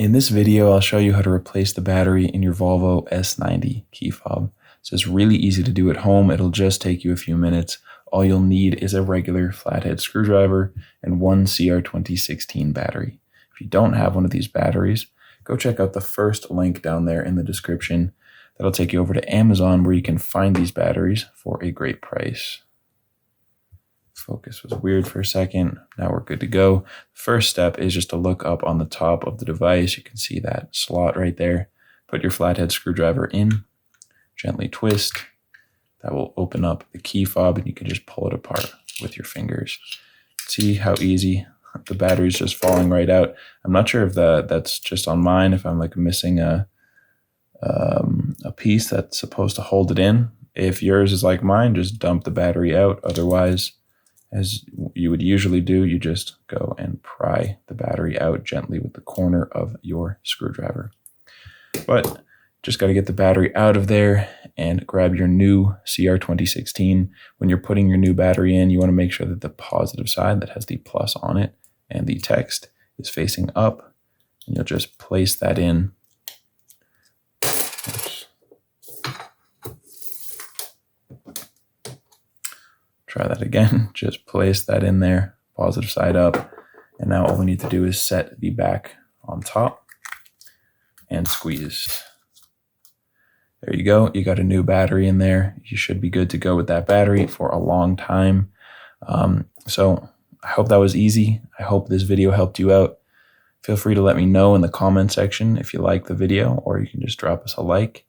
In this video, I'll show you how to replace the battery in your Volvo S90 key fob. So it's really easy to do at home. It'll just take you a few minutes. All you'll need is a regular flathead screwdriver and one CR2016 battery. If you don't have one of these batteries, go check out the first link down there in the description. That'll take you over to Amazon where you can find these batteries for a great price. Focus was weird for a second. Now we're good to go. First step is just to look up on the top of the device. You can see that slot right there. Put your flathead screwdriver in, gently twist. That will open up the key fob and you can just pull it apart with your fingers. See how easy the battery's just falling right out. I'm not sure if that's just on mine, if I'm like missing a piece that's supposed to hold it in. If yours is like mine, just dump the battery out. Otherwise, as you would usually do, you just go and pry the battery out gently with the corner of your screwdriver. But just got to get the battery out of there and grab your new CR2016. When you're putting your new battery in, you want to make sure that the positive side that has the plus on it and the text is facing up. And you'll just place that in. Try that again. Just place that in there, positive side up. And now all we need to do is set the back on top and squeeze. There you go. You got a new battery in there. You should be good to go with that battery for a long time. So I hope that was easy. I hope this video helped you out. Feel free to let me know in the comment section if you like the video, or you can just drop us a like.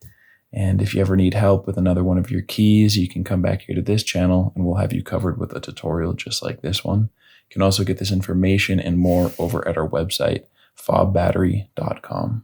And if you ever need help with another one of your keys, you can come back here to this channel and we'll have you covered with a tutorial just like this one. You can also get this information and more over at our website, FobBattery.com.